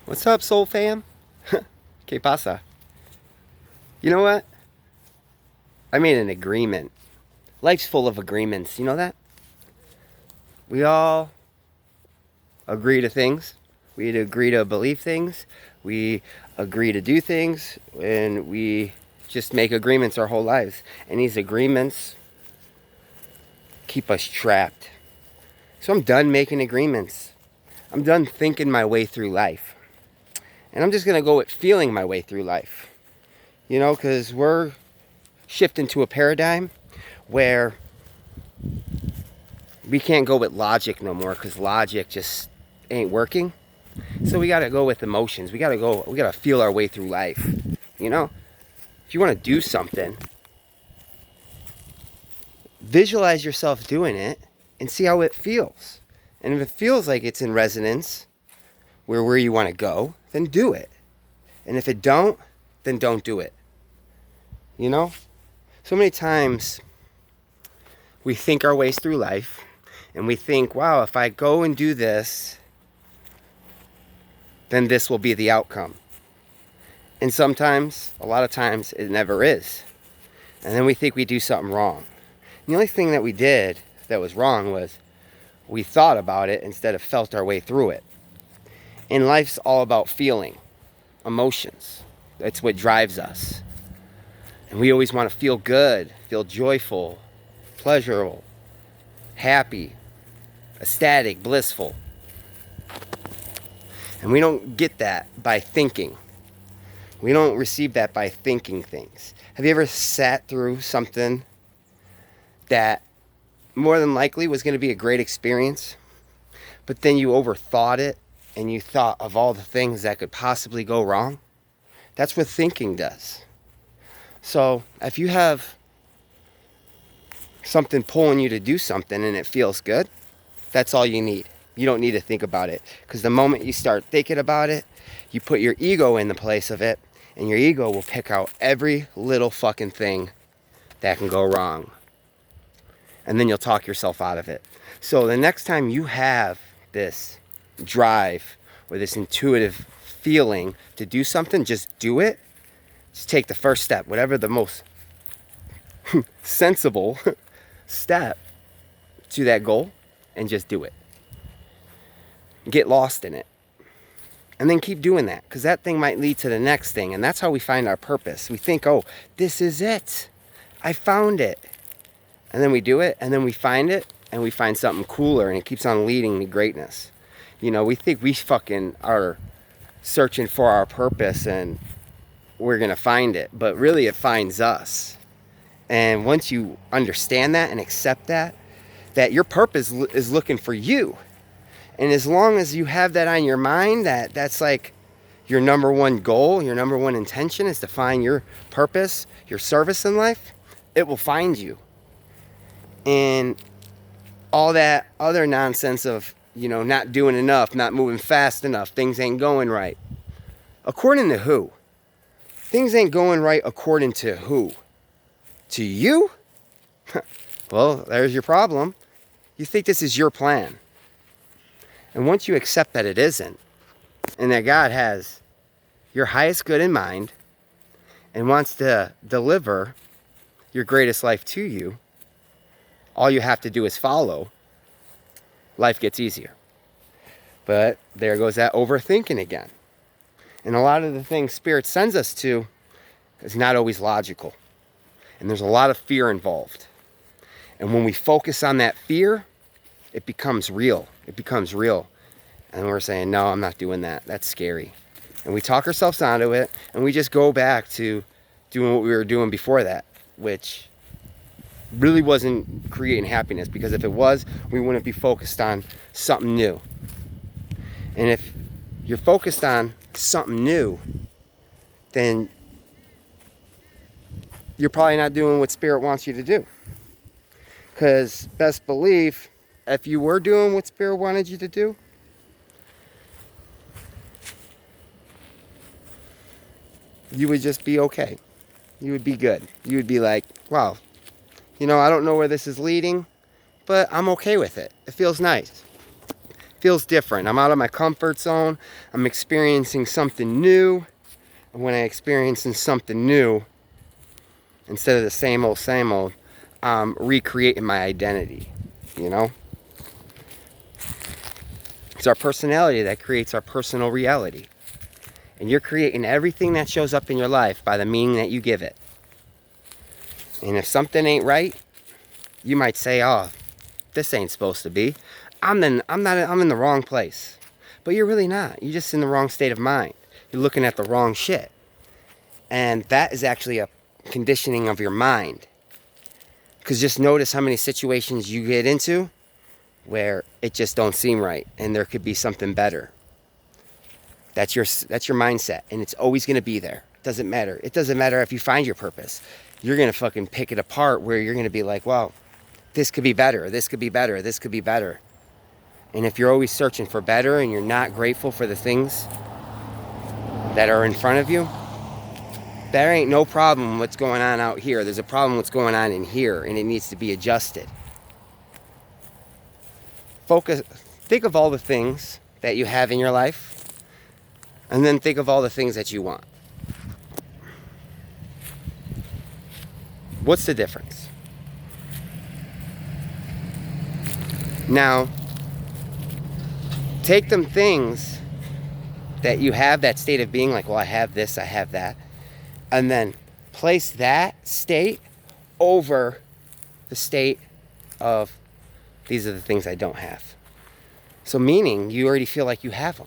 What's up, soul fam? ¿Qué pasa? You know what? I made an agreement. Life's full of agreements. You know that? We all agree to things. We agree to believe things. We agree to do things. And we just make agreements our whole lives. And these agreements keep us trapped. So I'm done making agreements. I'm done thinking my way through life. And I'm just going to go with feeling my way through life. You know, because we're shifting to a paradigm where we can't go with logic no more because logic just ain't working. So we got to go with emotions. We got to feel our way through life. You know, if you want to do something, visualize yourself doing it and see how it feels. And if it feels like it's in resonance where you want to go, then do it. And if it don't, then don't do it. You know? So many times we think our ways through life and we think, wow, if I go and do this, then this will be the outcome. And sometimes, a lot of times, it never is. And then we think we do something wrong. And the only thing that we did that was wrong was we thought about it instead of felt our way through it. And life's all about feeling, emotions. That's what drives us. And we always want to feel good, feel joyful, pleasurable, happy, ecstatic, blissful. And we don't get that by thinking. We don't receive that by thinking things. Have you ever sat through something that more than likely was going to be a great experience, but then you overthought it and you thought of all the things that could possibly go wrong? That's what thinking does. So if you have something pulling you to do something and it feels good, that's all you need. You don't need to think about it. Because the moment you start thinking about it, you put your ego in the place of it, and your ego will pick out every little fucking thing that can go wrong. And then you'll talk yourself out of it. So the next time you have this drive or this intuitive feeling to do something, just do it. Just take the first step, whatever the most sensible step to that goal, and just do it. Get lost in it. And then keep doing that, because that thing might lead to the next thing. And that's how we find our purpose. We think, oh, this is it. I found it. And then we do it, and then we find it, and we find something cooler, and it keeps on leading to greatness. You know, we think we fucking are searching for our purpose and we're going to find it, but really it finds us. And once you understand that and accept that your purpose is looking for you. And as long as you have that on your mind, that's like your number one goal, your number one intention is to find your purpose, your service in life, it will find you. And all that other nonsense of, you know, not doing enough, not moving fast enough, things ain't going right. According to who? Things ain't going right according to who? To you? Well, there's your problem. You think this is your plan. And once you accept that it isn't, and that God has your highest good in mind and wants to deliver your greatest life to you, all you have to do is follow. Life gets easier. But there goes that overthinking again. And a lot of the things Spirit sends us to is not always logical. And there's a lot of fear involved. And when we focus on that fear, it becomes real. It becomes real. And we're saying, no, I'm not doing that. That's scary. And we talk ourselves onto it, and we just go back to doing what we were doing before that, which really wasn't creating happiness, because if it was, we wouldn't be focused on something new. And if you're focused on something new, then you're probably not doing what Spirit wants you to do. Because best believe, if you were doing what Spirit wanted you to do, you would just be okay. You would be good. You would be like, wow, you know, I don't know where this is leading, but I'm okay with it. It feels nice. It feels different. I'm out of my comfort zone. I'm experiencing something new. And when I'm experiencing something new, instead of the same old, I'm recreating my identity, you know? It's our personality that creates our personal reality. And you're creating everything that shows up in your life by the meaning that you give it. And if something ain't right, you might say, oh, this ain't supposed to be. I'm in the wrong place. But you're really not. You're just in the wrong state of mind. You're looking at the wrong shit. And that is actually a conditioning of your mind. Because just notice how many situations you get into where it just don't seem right and there could be something better. That's your mindset, and it's always going to be there. It doesn't matter. It doesn't matter if you find your purpose. You're going to fucking pick it apart where you're going to be like, wow, this could be better. This could be better. This could be better. And if you're always searching for better and you're not grateful for the things that are in front of you, there ain't no problem what's going on out here. There's a problem what's going on in here, and it needs to be adjusted. Think of all the things that you have in your life, and then think of all the things that you want. What's the difference? Now, take them things that you have, that state of being, like, well, I have this, I have that, and then place that state over the state of, these are the things I don't have. So meaning, you already feel like you have them.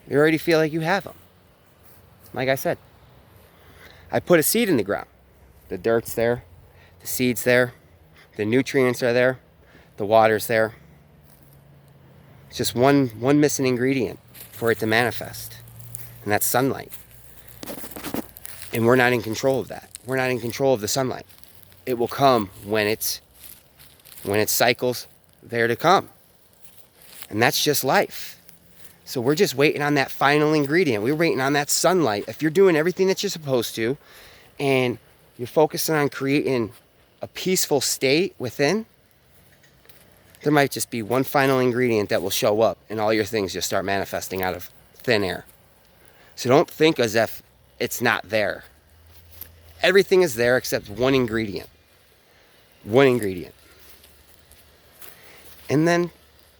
You already feel like you have them. Like I said, I put a seed in the ground. The dirt's there, the seed's there, the nutrients are there, the water's there. It's just one missing ingredient for it to manifest, and that's sunlight. And we're not in control of that. We're not in control of the sunlight. It will come when it cycles there to come. And that's just life. So we're just waiting on that final ingredient. We're waiting on that sunlight. If you're doing everything that you're supposed to, and you're focusing on creating a peaceful state within, there might just be one final ingredient that will show up, and all your things just start manifesting out of thin air. So don't think as if it's not there. Everything is there except one ingredient. One ingredient. And then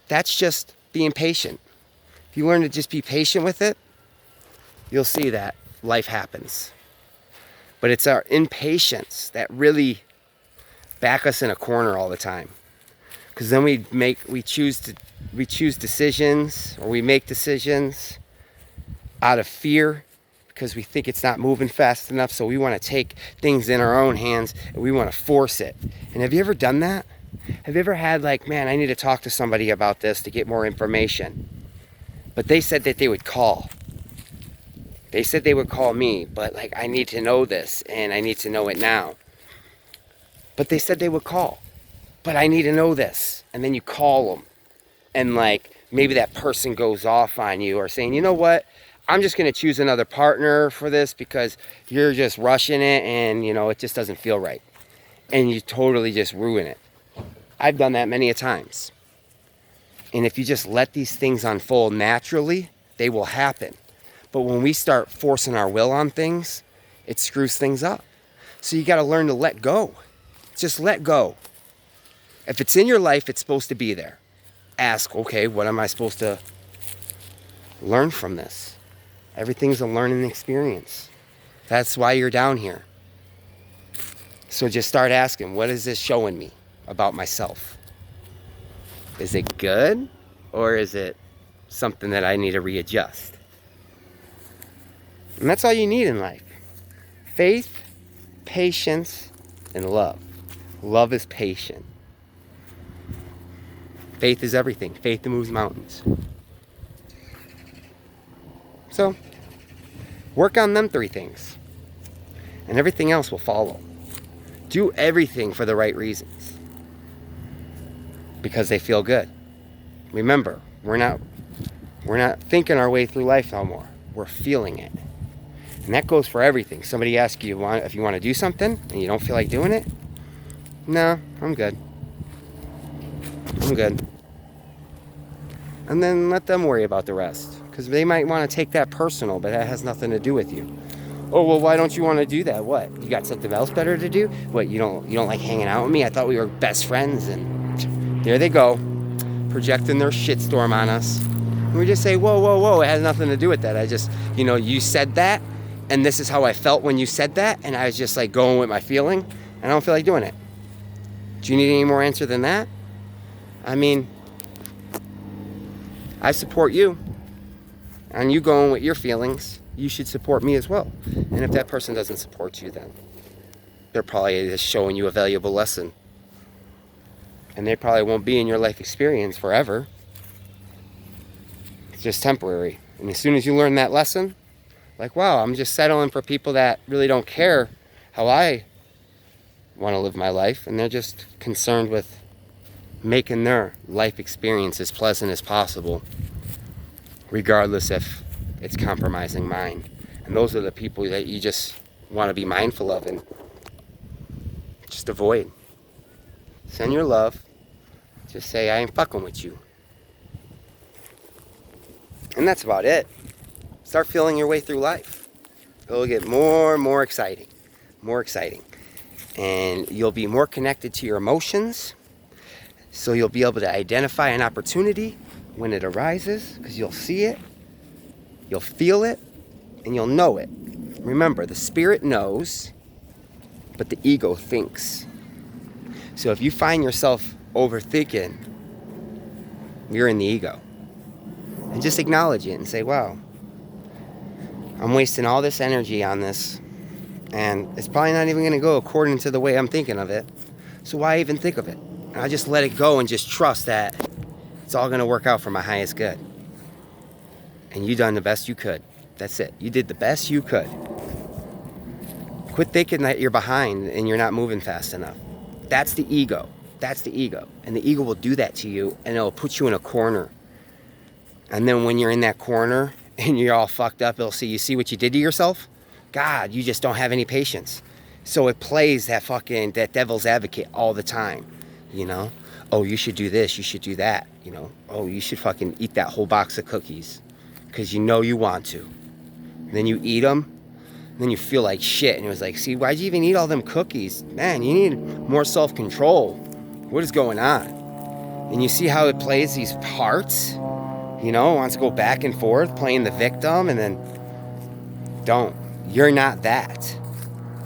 that's just being patient. If you learn to just be patient with it, you'll see that life happens. But it's our impatience that really back us in a corner all the time. Because then we choose decisions, or we make decisions out of fear because we think it's not moving fast enough. So we want to take things in our own hands and we want to force it. And have you ever done that? Have you ever had like, man, I need to talk to somebody about this to get more information? But they said that they would call. They said they would call me, but like, I need to know this and I need to know it now. But they said they would call, but I need to know this. And then you call them and like, maybe that person goes off on you or saying, you know what? I'm just going to choose another partner for this because you're just rushing it and, you know, it just doesn't feel right. And you totally just ruin it. I've done that many a times. And if you just let these things unfold naturally, they will happen. But when we start forcing our will on things, it screws things up. So you got to learn to let go. Just let go. If it's in your life, it's supposed to be there. Ask, okay, what am I supposed to learn from this? Everything's a learning experience. That's why you're down here. So just start asking, what is this showing me about myself? Is it good, or is it something that I need to readjust? And that's all you need in life. Faith, patience, and love. Love is patient. Faith is everything. Faith that moves mountains. So, work on them 3 things, and everything else will follow. Do everything for the right reasons, because they feel good. Remember, we're not thinking our way through life no more. We're feeling it. And that goes for everything. Somebody asks you if you want to do something and you don't feel like doing it. No, I'm good. I'm good. And then let them worry about the rest. Because they might want to take that personal, but that has nothing to do with you. Oh, well, why don't you want to do that? What? You got something else better to do? What, you don't like hanging out with me? I thought we were best friends. And there they go, projecting their shitstorm on us. And we just say, whoa, whoa, whoa, it has nothing to do with that. I just, you said that, and this is how I felt when you said that, and I was just like going with my feeling, and I don't feel like doing it. Do you need any more answer than that? I mean, I support you, and you going with your feelings, you should support me as well. And if that person doesn't support you, then they're probably just showing you a valuable lesson. And they probably won't be in your life experience forever. It's just temporary. And as soon as you learn that lesson, like, wow, I'm just settling for people that really don't care how I want to live my life, and they're just concerned with making their life experience as pleasant as possible, regardless if it's compromising mine. And those are the people that you just want to be mindful of and just avoid. Send your love. Just say, I ain't fucking with you. And that's about it. Start feeling your way through life. It'll get more and more exciting. More exciting. And you'll be more connected to your emotions. So you'll be able to identify an opportunity when it arises, because you'll see it, you'll feel it, and you'll know it. Remember, the spirit knows, but the ego thinks. So if you find yourself overthinking, you're in the ego. And just acknowledge it and say, wow, I'm wasting all this energy on this, and it's probably not even going to go according to the way I'm thinking of it. So why even think of it? And I just let it go and just trust that it's all going to work out for my highest good. And you done the best you could. That's it. You did the best you could. Quit thinking that you're behind and you're not moving fast enough. That's the ego. That's the ego. And the ego will do that to you, and it'll put you in a corner. And then when you're in that corner and you're all fucked up, it'll say, you see what you did to yourself? God, you just don't have any patience. So it plays that devil's advocate all the time, Oh, you should do this, you should do that, Oh, you should fucking eat that whole box of cookies because you want to. And then you eat them, and then you feel like shit. And it was like, see, why'd you even eat all them cookies? Man, you need more self-control. What is going on? And you see how it plays these parts? Wants to go back and forth, playing the victim, and then don't. You're not that.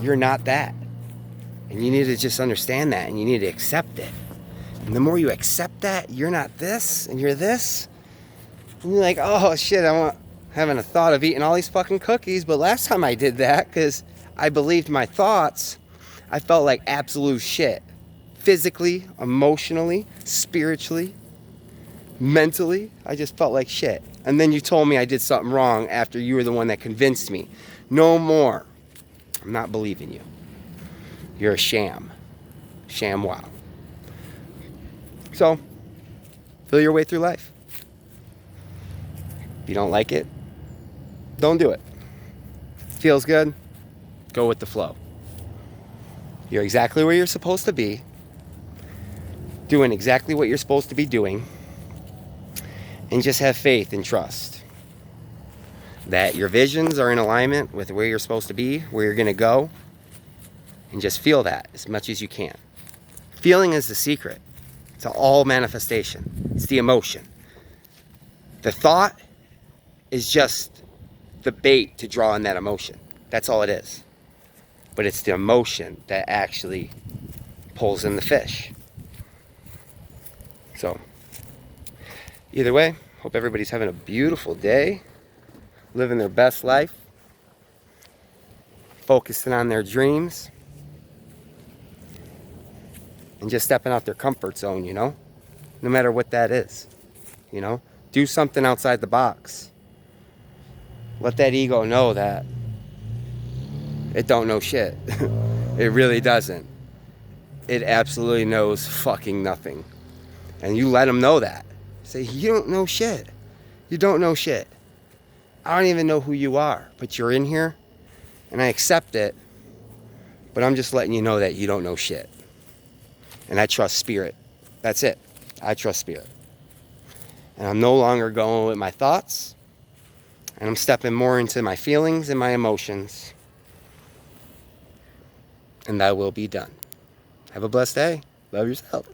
You're not that. And you need to just understand that, and you need to accept it. And the more you accept that, you're not this, and you're this, and you're like, oh shit, having a thought of eating all these fucking cookies, but last time I did that, because I believed my thoughts, I felt like absolute shit. Physically, emotionally, spiritually, mentally, I just felt like shit. And then you told me I did something wrong after you were the one that convinced me. No more. I'm not believing you. You're a sham. Sham wow. So, feel your way through life. If you don't like it, don't do it. Feels good, go with the flow. You're exactly where you're supposed to be, doing exactly what you're supposed to be doing, and just have faith and trust that your visions are in alignment with where you're supposed to be, where you're going to go, and just feel that as much as you can. Feeling is the secret to all manifestation. It's the emotion. The thought is just the bait to draw in that emotion. That's all it is. But it's the emotion that actually pulls in the fish. So, either way, hope everybody's having a beautiful day, living their best life, focusing on their dreams, and just stepping out their comfort zone, no matter what that is, do something outside the box. Let that ego know that it don't know shit. It really doesn't. It absolutely knows fucking nothing. And you let them know that. Say, you don't know shit. You don't know shit. I don't even know who you are, but you're in here, and I accept it, but I'm just letting you know that you don't know shit. And I trust spirit. That's it. I trust spirit. And I'm no longer going with my thoughts. And I'm stepping more into my feelings and my emotions. And that will be done. Have a blessed day. Love yourself.